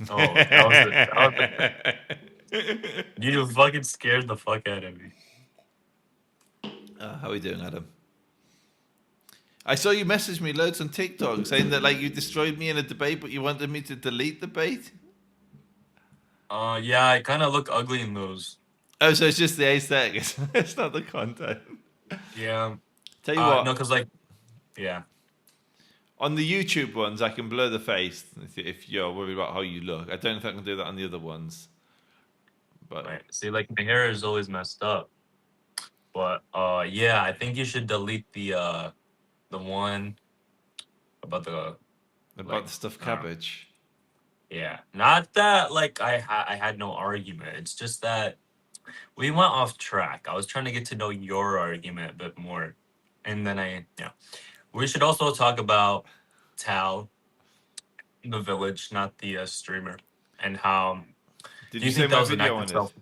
Oh, you fucking scared the fuck out of me. How are we doing, Adam? I saw you message me loads on TikTok saying that like you destroyed me in a debate, but you wanted me to delete the debate. Yeah, I kind of look ugly in those. Oh, so it's just the aesthetic. It's not the content. Yeah. Tell you No, what, cause like, yeah. on the YouTube ones, I can blur the face if you're worried about how you look. I don't know if I can do that on the other ones, but Right. See, like my hair is always messed up, but yeah, I think you should delete the one about the about like, the stuffed uh, cabbage. yeah. Not that like I had no argument. It's just that we went off track. I was trying to get to know your argument a bit more, and then yeah. We should also talk about Tal, the village, not the streamer, and how. Did Do you you say think that my was an video act of on it? self?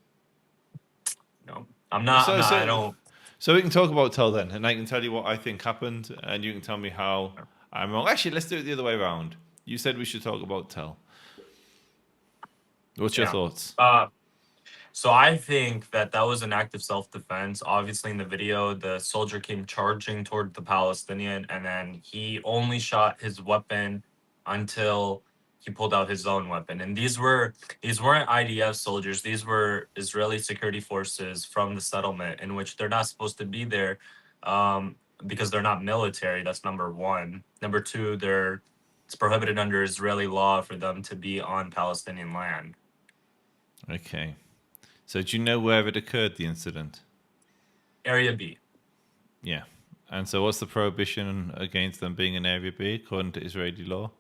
No, I'm not. I'm So not. I so don't. so we can talk about Tell then, and I can tell you what I think happened, and you can tell me how I'm wrong. Actually, let's do it the other way around. You said we should talk about Tell. What's your Yeah. thoughts? Uh, so I think that that was an act of self-defense. Obviously, in the video, the soldier came charging toward the Palestinian, and then he only shot his weapon until he pulled out his own weapon. And these weren't IDF soldiers. These were Israeli security forces from the settlement, in which they're not supposed to be there, um, because they're not military. That's number one. Number two, it's prohibited under Israeli law for them to be on Palestinian land. Okay. So do you know where it occurred, the incident? Area B. Yeah. And so what's the prohibition against them being in Area B according to Israeli law?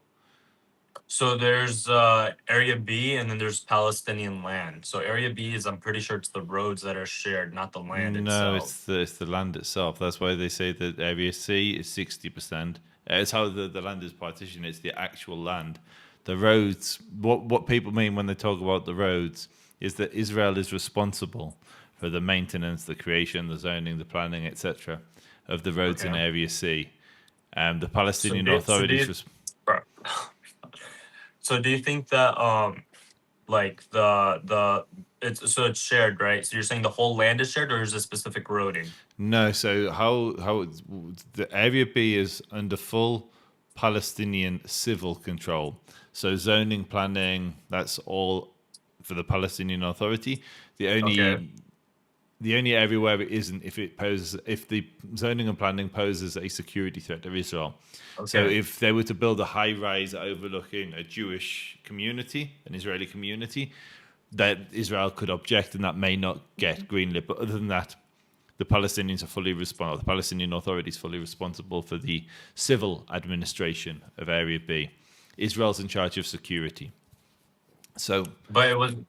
So there's Area B and then there's Palestinian land. So Area B is, I'm pretty sure it's the roads that are shared, not the land No, itself. it's the land itself. That's why they say that Area C is 60%. It's how the land is partitioned. It's the actual land. The roads. What people mean when they talk about the roads is that Israel is responsible for the maintenance, the creation, the zoning, the planning, etc., of the roads in Okay. Area C. The So Palestinian authorities. bro. So do you think that like the it's so it's shared, right? So you're saying the whole land is shared or is it specific roading? No, so the Area B is under full Palestinian civil control. So zoning, planning, that's all for the Palestinian Authority. The Okay. only the only area where it isn't if the zoning and planning poses a security threat to Israel. So Okay. if they were to build a high rise overlooking a Jewish community, an Israeli community, that Israel could object and that may not get greenlit. But other than that, the Palestinians are fully responsible. The Palestinian Authority is fully responsible for the civil administration of Area B. Israel's in charge of security. So, But it wasn't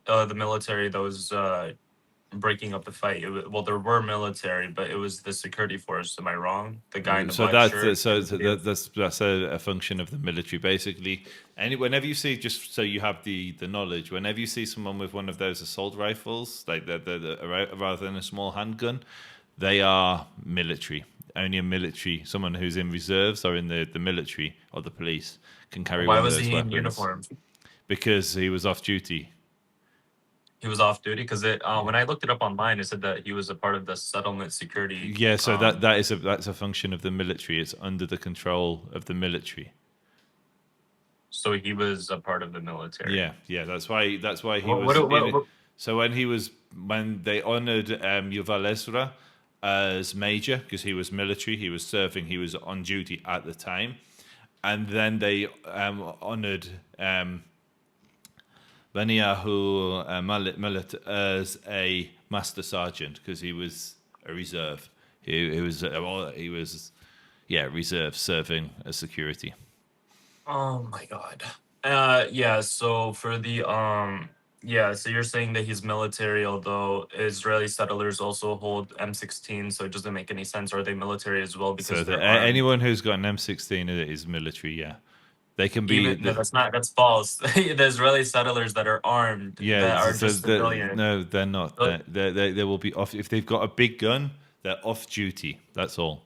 the military that was breaking up the fight. Well, there were military, but it was the security force. Am I wrong? The guy in the so black that's shirt. that's a function of the military. Basically, whenever you see, just so you have the knowledge, whenever you see someone with one of those assault rifles, like rather than a small handgun, they are military. Only a military, someone who's in reserves or in the military or the police can carry Why one of was those he in weapons uniform? because he was off duty. He was off duty because it. When I looked it up online, it said that he was a part of the settlement security. Yeah, so that's a function of the military. It's under the control of the military. So he was a part of the military. Yeah. That's why he What? was What? in. What? So when they honored Yuval Ezra as major because he was military, he was serving, he was on duty at the time, and then they honored Beniyahu Millet as a master sergeant because he was a reserve. He was reserve serving as security. Oh my god. Yeah. So for the yeah. So you're saying that he's military, although Israeli settlers also hold M16, so it doesn't make any sense. Are they military as well So because they're armed? anyone who's got an M16 is military. Yeah, they can be. Even no, that's not. That's false. The Israeli settlers that are armed, Yeah, that are so just civilian. no, they're not. Uh, They will be off if they've got a big gun. They're off duty. That's all.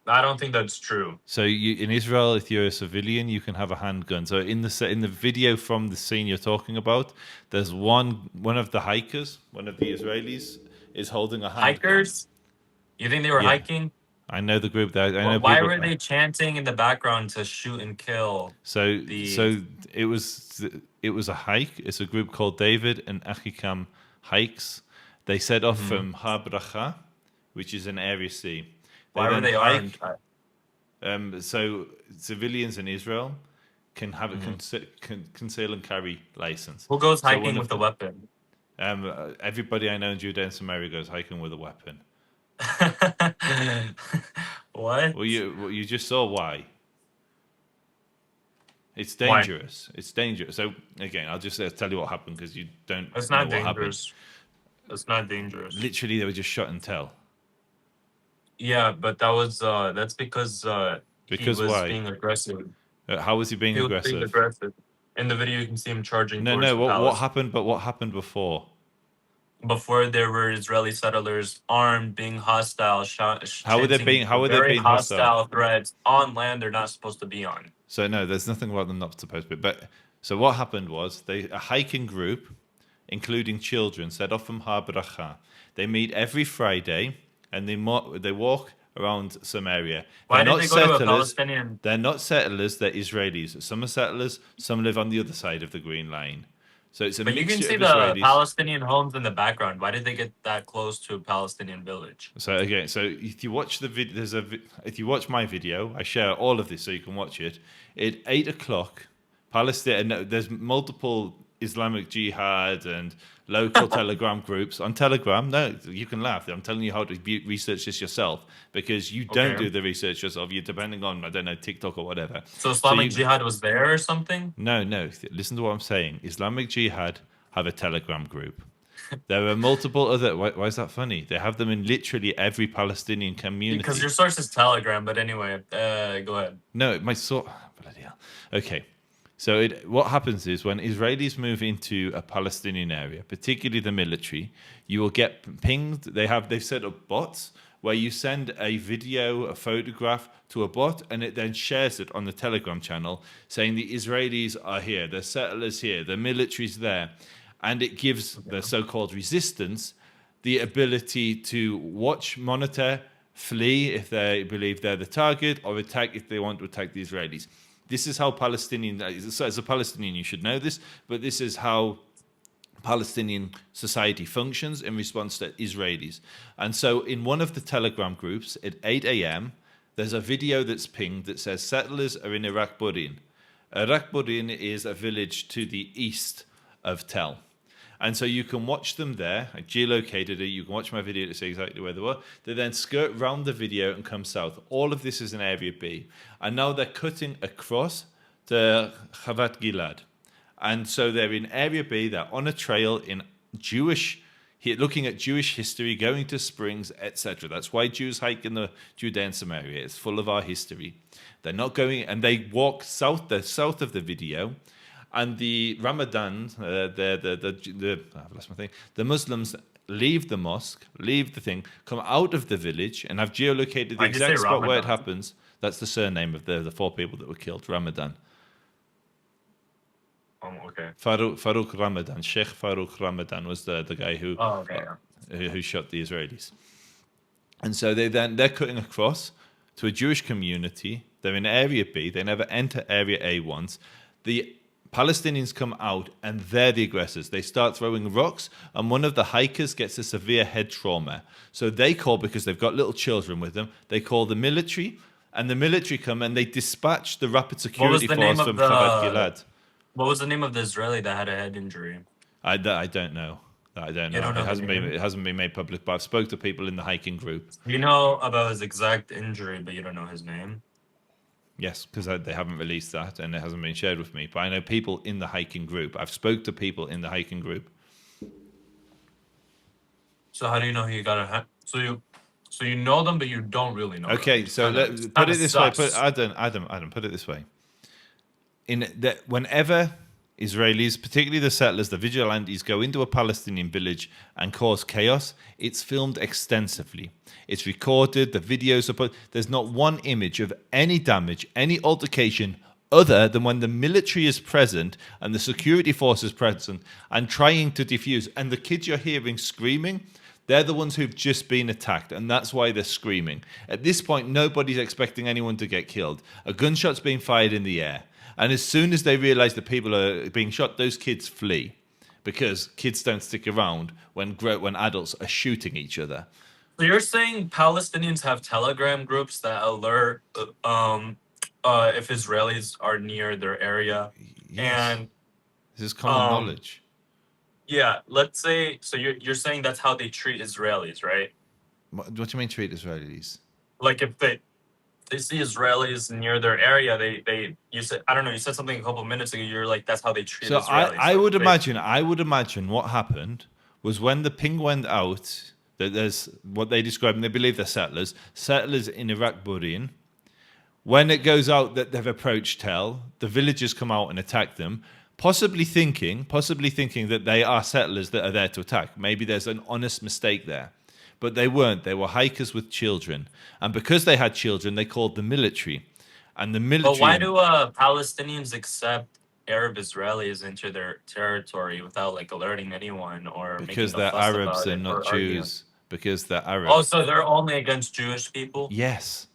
I don't think that's true. So in Israel, if you're a civilian, you can have a handgun. So in the video from the scene you're talking about, there's one of the hikers, one of the Israelis, is holding a handgun. Hikers? You think they were Yeah, hiking? I know the group that I know Why people. were they chanting in the background to shoot and kill So the? so it was a hike. It's a group called David and Achikam Hikes. They set off Mhm. from Har Bracha, which is in Area C. They Why were then they armed? hike. So civilians in Israel can have a Mhm. conceal and carry license. Who goes So hiking one of with a the weapon? everybody I know in Judea and Samaria goes hiking with a weapon. What? Well, you just saw why. It's Why? dangerous. It's dangerous. So again, I'll just tell you what happened because you don't That's know not what happened. dangerous. That's not dangerous. Literally, they were just shot and tell. Yeah, but that's because he Because was why? being aggressive. How was he being He was being aggressive? aggressive. In the video, you can see him charging No, towards no. the What palace. happened? But what happened before? Before there were Israeli settlers armed, being hostile, chanting How were they very being hostile? hostile threats on land they're not supposed to be on. So no, there's nothing about them not supposed to be. But so what happened was a hiking group, including children, set off from Har Bracha. They meet every Friday and they walk around some area. They're Why did not they go to a settlers. Palestinian? They're not settlers. They're Israelis. Some are settlers. Some live on the other side of the Green Line. So it's a But you can mixture see of the Israelis. Palestinian homes in the background. Why did they get that close to a Palestinian village? So again, so if you watch the video, if you watch my video, I share all of this so you can watch it. At 8 o'clock, Palestine. And there's multiple Islamic Jihad and local Telegram groups on Telegram. No, you can laugh. I'm telling you how to research this yourself because you don't Okay. do the research yourself. You're depending on I don't know TikTok or whatever. So So Islamic you Jihad was there or something? no. Listen to what I'm saying. Islamic Jihad have a Telegram group. There are multiple other. Why is that funny? They have them in literally every Palestinian Because community. your source is Telegram, but anyway, go ahead. No, my sort. Bloody hell. Okay. So what happens is when Israelis move into a Palestinian area, particularly the military, you will get pinged. They've set up bots where you send a video, a photograph to a bot, and it then shares it on the Telegram channel, saying the Israelis are here, the settlers here, the military's there, and it gives the so-called resistance the ability to watch, monitor, flee if they believe they're the target, or attack if they want to attack the Israelis. This is how Palestinian, as a Palestinian, you should know this, but this is how Palestinian society functions in response to Israelis. And so, in one of the Telegram groups at 8 a.m., there's a video that's pinged that says settlers are in Iraq Burin. Iraq Burin is a village to the east of Tel. And so you can watch them there. I geolocated it. You can watch my video to see exactly where they were. They then skirt round the video and come south. All of this is in Area B. And now they're cutting across to Chavat Gilad. And so they're in Area B. They're on a trail in looking at Jewish history, going to springs, etc. That's why Jews hike in the Judean Samaria. It's full of our history. They're not going, and they walk south. They're south of the video. And the Ramadan, I've lost my thing. The Muslims leave the mosque, leave the thing, come out of the village, and have geolocated the Why'd you say exact spot where it Ramadan? happens. That's the surname of the four people that were killed. Ramadan, Oh, okay. Farouk Ramadan, Sheikh Farouk Ramadan was the guy Oh, okay. who shot the Israelis. And so they're cutting across to a Jewish community. They're in Area B. They never enter Area A once. The Palestinians come out and they're the aggressors. They start throwing rocks, and one of the hikers gets a severe head trauma. So they call, because they've got little children with them, they call the military, and the military come and they dispatch the rapid What was security the name force of from Chabat the Gilad. What was the name of the Israeli that had a head injury? I don't know. I don't You know. don't know the name? It hasn't been made public, but I've spoke to people in the hiking group. You know about his exact injury, but you don't know his name. Yes, because they haven't released that and it hasn't been shared with me. But I know people in the hiking group. I've spoke to people in the hiking group. So how do you know he got a head? So you know them, but you don't really know them. Okay, It's so put it this way. sus. Adam, put it this way. Whenever Israelis, particularly the settlers, the vigilantes, go into a Palestinian village and cause chaos. It's filmed extensively. It's recorded. The videos are put. There's not one image of any damage, any altercation, other than when the military is present and the security forces present and trying to defuse. And the kids you're hearing screaming, they're the ones who've just been attacked, and that's why they're screaming. At this point, nobody's expecting anyone to get killed. A gunshot's being fired in the air. And as soon as they realize that people are being shot, those kids flee, because kids don't stick around when adults are shooting each other. So you're saying Palestinians have Telegram groups that alert if Israelis are near their area, Yes. and This is common knowledge. yeah, let's say, so you're saying that's how they treat Israelis, right? What do you mean treat Israelis? Like if they see Israelis near their area, you said, I don't know, you said something a couple of minutes ago. You're like, that's how they treat So Israelis. I So would imagine what happened was when the ping went out that there's what they describe, and they believe they're settlers in Iraq Burin. When it goes out that they've approached Tel, the villagers come out and attack them, possibly thinking that they are settlers that are there to attack. Maybe there's an honest mistake there. But they weren't. They were hikers with children. And because they had children, they called the military. And the military... But why do Palestinians accept Arab Israelis into their territory without like alerting anyone or because making a they're fuss Arabs about and it not or Jews. arguing? Because they're Arabs. Oh, so they're only against Jewish people? Yes.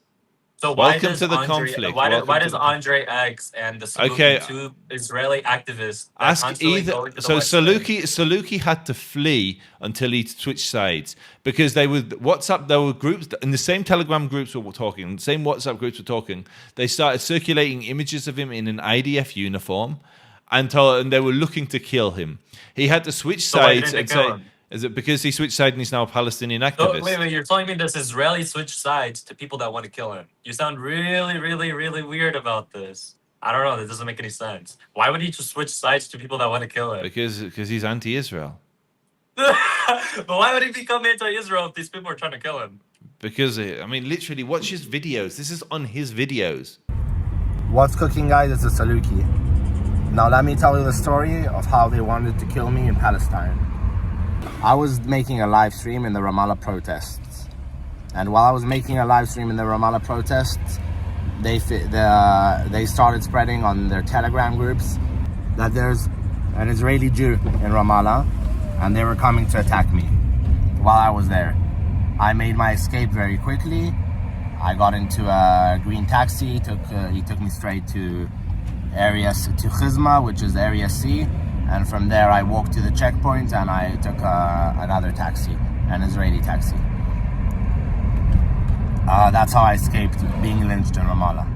So why Welcome does to the Andre, conflict. Why Welcome does to the- Andre X and the Saluki, Okay. two Israeli activists, that Ask constantly either. go into the So West Bank- Saluki had to flee until he switched sides because they were WhatsApp. There were groups in the same Telegram groups were talking, the same WhatsApp groups were talking. They started circulating images of him in an IDF uniform, and they were looking to kill him. He had to switch So why sides didn't and they kill say, him? "Is it because he switched sides and he's now a Palestinian So, activist?" wait, you're telling me this Israeli switched sides to people that want to kill him. You sound really, really, really weird about this. I don't know. This doesn't make any sense. Why would he just switch sides to people that want to kill him? Because he's anti-Israel. But why would he become anti-Israel if these people are trying to kill him? Because I mean, literally, watch his videos. This is on his videos. What's cooking, guys? It's a Saluki. Now let me tell you the story of how they wanted to kill me in Palestine. I was making a live stream in the Ramallah protests, and while I was making a live stream in the Ramallah protests, they started spreading on their Telegram groups that there's an Israeli Jew in Ramallah, and they were coming to attack me while I was there. I made my escape very quickly. I got into a green taxi. He took me straight to Chizma, which is Area C, and from there I walked to the checkpoint and I took another taxi, an Israeli taxi. That's how I escaped being lynched in Ramallah.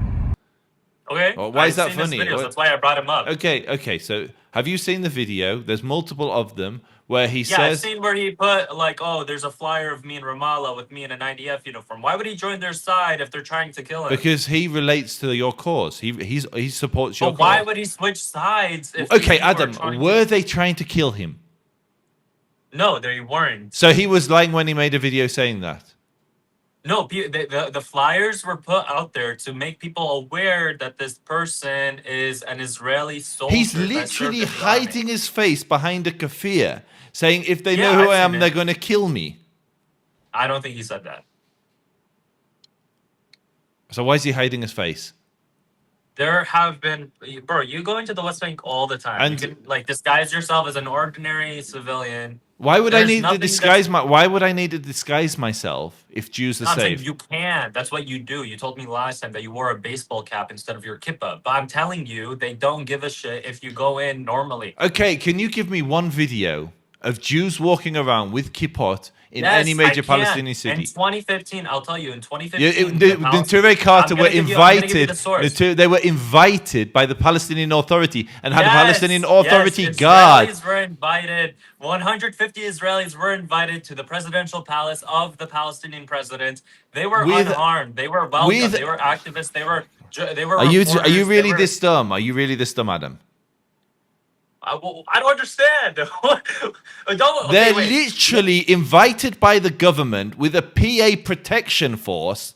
Okay. Well, why is I've that seen his funny? videos, What- that's why I brought him up. Okay. So, have you seen the video? There's multiple of them where he Yeah, I've says seen where he put like, oh, there's a flyer of me in Ramallah with me in an IDF uniform. Why would he join their side if they're trying to kill him? because he relates to your cause. He supports your But why cause. would he switch sides? If these Okay, people are Adam, trying were they trying to kill him? No, they weren't. So he was lying when he made a video saying that. No, the flyers were put out there to make people aware that this person is an Israeli soldier. He's that served literally in the army. hiding his face behind a kafir, saying, "If they Yeah, know who I've I am, seen they're it. going to kill me." I don't think he said that. So why is he hiding his face? There have been, bro. You go into the West Bank all the time. And- You can like disguise yourself as an ordinary civilian. Why would I There's need to nothing disguise Why would I need to disguise myself if Jews are I'm saying safe? you can. That's what you do. You told me last time that you wore a baseball cap instead of your kippah. But I'm telling you, they don't give a shit if you go in normally. Okay, can you give me one video of Jews walking around with kippot in Yes, any major I can. Palestinian In city? 2015, I'll tell you, in 2015, Yeah, the Neturei Carter I'm were gonna give you- I'm gonna give you invited. the source. They were invited by the Palestinian Authority and had a Yes, Palestinian Authority yes, guard. Israelis were invited. 150 Israelis were invited to the presidential palace of the Palestinian president. They were With- unharmed. They were welcome. with- They were activists. They were. Are you reporters, really they were- this dumb? Are you really this dumb, Adam? I don't understand. Don't, They're okay, wait. literally invited by the government with a PA protection force.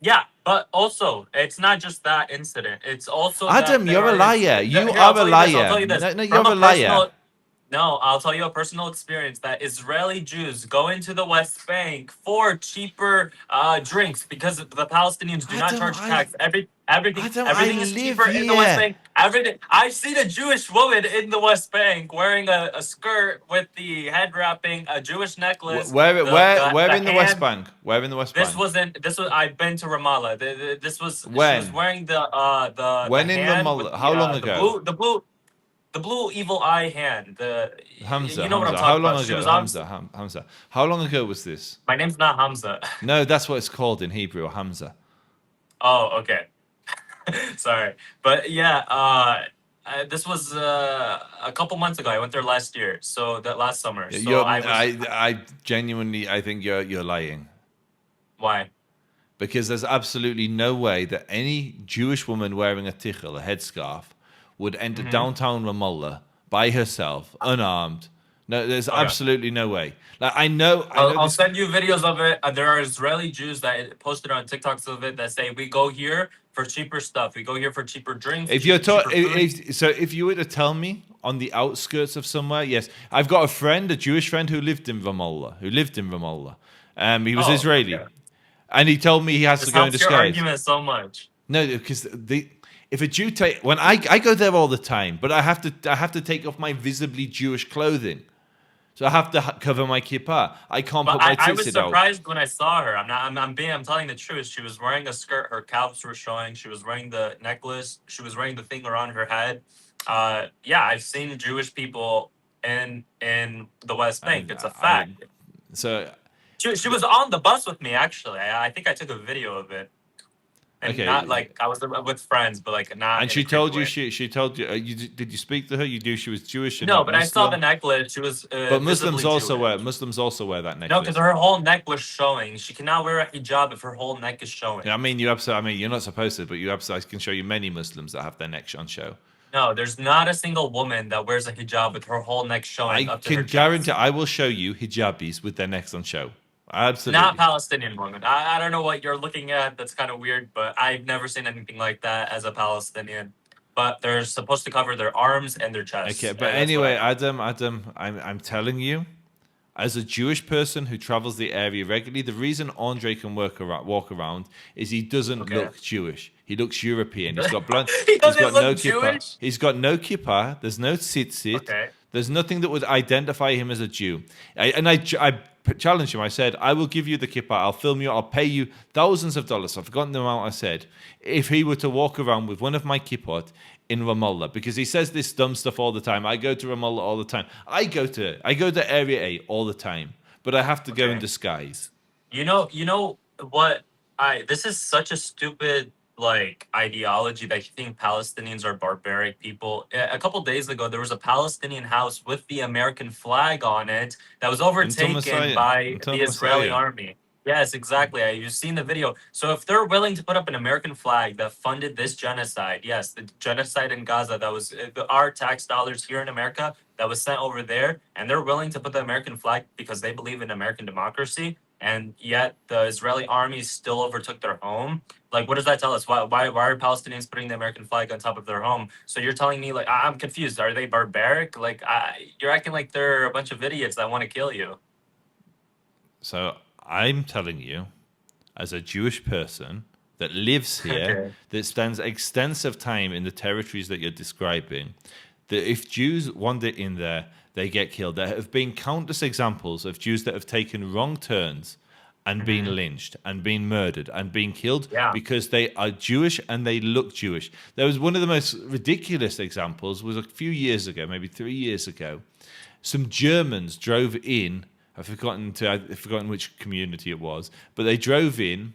Yeah, But also, it's not just that incident. It's also that Adam, there you're a are. liar. You Here, I'll are a tell you this. I'll liar. tell you this No, no, from you're a a liar. personal. No, I'll tell you a personal experience that Israeli Jews go into the West Bank for cheaper drinks because the Palestinians do not Adam, charge tax. I Everything is live cheaper in the West here. Bank. Everything. I've seen a Jewish woman in the West Bank wearing a skirt with the head wrapping, a Jewish necklace, Where the in the West hand. Bank? Where in the West This Bank? wasn't. This was. I've been to Ramallah. This was. She was When? wearing the When in hand with Ramallah? How long ago? the blue evil eye hand. Hamza, You know what I'm Hamza. How talking long about. She ago? was on. Hamza. How long ago was this? My name's not Hamza. No, that's what it's called in Hebrew, Hamza. Oh, okay. Sorry, but yeah. This was a couple months ago. I went there last year. So that last summer. So You're, I was. I genuinely, I think you're lying. Why? Because there's absolutely no way that any Jewish woman wearing a tichel, a headscarf, would enter Mm-hmm. downtown Ramallah by herself, unarmed. No, there's Okay. absolutely no way. Like I know I'll this. send you videos of it. There are Israeli Jews that posted on TikToks of it that say we go here for cheaper stuff. We go here for cheaper drinks, If you're cheaper food. if you were to tell me on the outskirts of somewhere, yes, I've got a friend, a Jewish friend who lived in Ramallah, he was Oh, Israeli, okay. and he told me he has This to go in helps your disguise. argument so much. No, because if a Jew when I go there all the time, but I have to take off my visibly Jewish clothing, so I have to cover my kippah. I can't But put my I was tzitzit out. surprised when I saw her. I'm telling the truth. She was wearing a skirt. Her calves were showing. She was wearing the necklace. She was wearing the thing around her head. Yeah, I've seen Jewish people in the West Bank. It's a fact. So She was on the bus with me actually. I think I took a video of it. And okay, not like I was with friends, but like not. and in a she told creepy you way. she told you, did you speak to her? You knew she was Jewish and No, not but I saw the Muslim. necklace. She was But visibly Jewish. Muslims also wear that No, necklace. because her whole neck was showing. She cannot wear a hijab if her whole neck is showing. Yeah, I mean, you're not supposed to, but I can show you many Muslims that have their necks on show. No, there's not a single woman that wears a hijab with her whole neck showing I up to her can chest. guarantee I will show you hijabis with their necks on show. Absolutely. Not Palestinian women. I don't know what you're looking at. That's kind of weird, but I've never seen anything like that as a Palestinian. But they're supposed to cover their arms and their chests. Okay, but and that's what anyway, I- Adam, I'm telling you, as a Jewish person who travels the area regularly, the reason Andre can walk around is he doesn't Okay. look Jewish. He looks European. He's got blonde. He doesn't got look no Jewish? kippah. He's got no kippah. There's no tzitzit. Okay. There's nothing that would identify him as a Jew. I challenged him. I said, I will give you the kippah. I'll film you. I'll pay you thousands of dollars. I've forgotten the amount I said. If he were to walk around with one of my kippot in Ramallah, because he says this dumb stuff all the time. I go to Ramallah all the time. I go to Area A all the time, but I have to go in disguise. You know what? This is such a stupid like ideology that you think Palestinians are barbaric people. A couple days ago, there was a Palestinian house with the American flag on it that was overtaken Messiah. by Until the Israeli Messiah. army. Yes, exactly. You've seen the video. So if they're willing to put up an American flag that funded this genocide, yes, the genocide in Gaza that was our tax dollars here in America that was sent over there, and they're willing to put the American flag because they believe in American democracy, and yet the Israeli army still overtook their home. Like, what does that tell us? Why are Palestinians putting the American flag on top of their home? So you're telling me, like, I'm confused. Are they barbaric? Like, you're acting like they're a bunch of idiots that want to kill you. So I'm telling you, as a Jewish person that lives here, Okay. that spends extensive time in the territories that you're describing, that if Jews wander in there, they get killed. There have been countless examples of Jews that have taken wrong turns and been lynched and been murdered and been killed Yeah. because they are Jewish and they look Jewish. There was one of the most ridiculous examples was a few years ago, maybe 3 years ago. Some Germans drove in. I've forgotten which community it was, but they drove in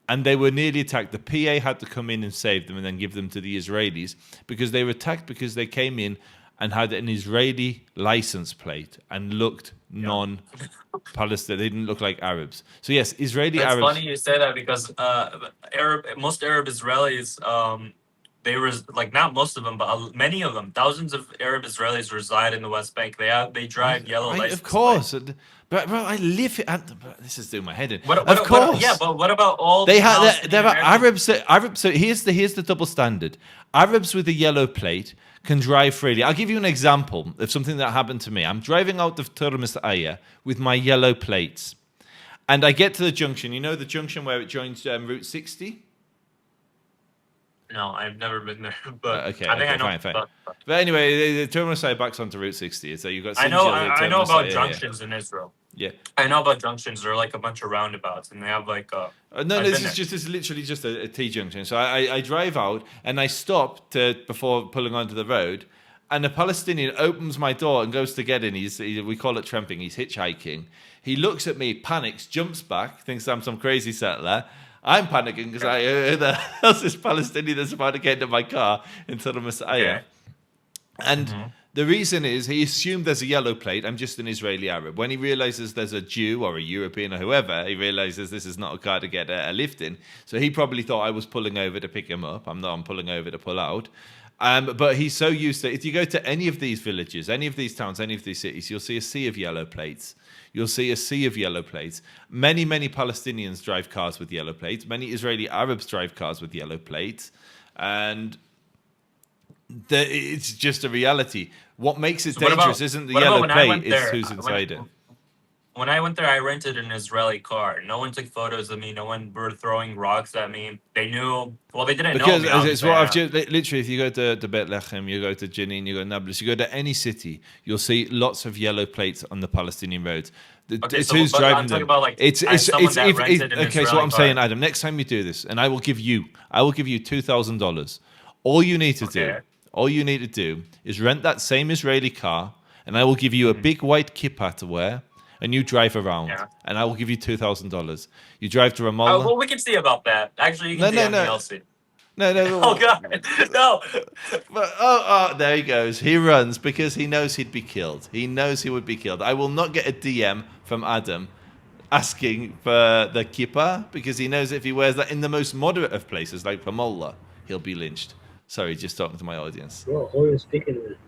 and they were nearly attacked. The PA had to come in and save them and then give them to the Israelis because they were attacked because they came in and had an Israeli license plate and looked non-Palestinian. They didn't look like Arabs. So yes, Israeli It's Arabs. funny you say that because most Arab Israelis like not most of them, but many of them, thousands of Arab Israelis reside in the West Bank. They drive yellow license Of course, but bro, I live it. This is doing my head in. Of course, yeah, but what about all they the have. Palestinian There are Americans? Arabs. So here's the double standard. Arabs with a yellow plate can drive freely. I'll give you an example of something that happened to me. I'm driving out of Turmis Aya with my yellow plates, and I get to the junction. You know the junction where it joins Route 60. No, I've never been there, but Okay, I think I know. fine. But But anyway, the Terminus Eye backs onto Route 60. So you've got. I know, Sinjar, I know Terminus about Eye, junctions in Israel. Yeah. I know about junctions. They're like a bunch of roundabouts, and they have like No, I've this been is there. just this is literally just a T junction. So I drive out and I stop before pulling onto the road, and a Palestinian opens my door and goes to get in. We call it tramping. He's hitchhiking. He looks at me, panics, jumps back, thinks I'm some crazy settler. I'm panicking because who the hell's this Palestinian that's about to get into my car into the Messiah? Okay. And the reason is he assumed there's a yellow plate. I'm just an Israeli Arab. When he realizes there's a Jew or a European or whoever, he realizes this is not a car to get a lift in. So he probably thought I was pulling over to pick him up. I'm not. I'm pulling over to pull out. But he's so used to. If you go to any of these villages, any of these towns, any of these cities, you'll see a sea of yellow plates. You'll see a sea of yellow plates. Many Palestinians drive cars with yellow plates. Many Israeli Arabs drive cars with yellow plates. And it's just a reality. What makes it dangerous isn't the yellow plate, it's who's inside it. When I went there, I rented an Israeli car. No one took photos of me. No one were throwing rocks at me. They knew. Well, they didn't know me. Because it's what I've just literally. If you go to Bethlehem, you go to Jenin, you go to Nablus, you go to any city, you'll see lots of yellow plates on the Palestinian roads. It's who's driving them. Okay. So what I'm saying, Adam, next time you do this, and I will give you $2,000. All you need to do is rent that same Israeli car, and I will give you a big white kippah to wear. And you drive around, and I will give you $2,000. You drive to Ramallah. Oh, well, we can see about that. Actually, you can DM me, I'll see. No. Oh, God. No. But, there he goes. He runs because he knows he'd be killed. He knows he would be killed. I will not get a DM from Adam asking for the kippah because he knows if he wears that in the most moderate of places, like Ramallah, he'll be lynched. Sorry, just talking to my audience. Bro, who are you speaking with?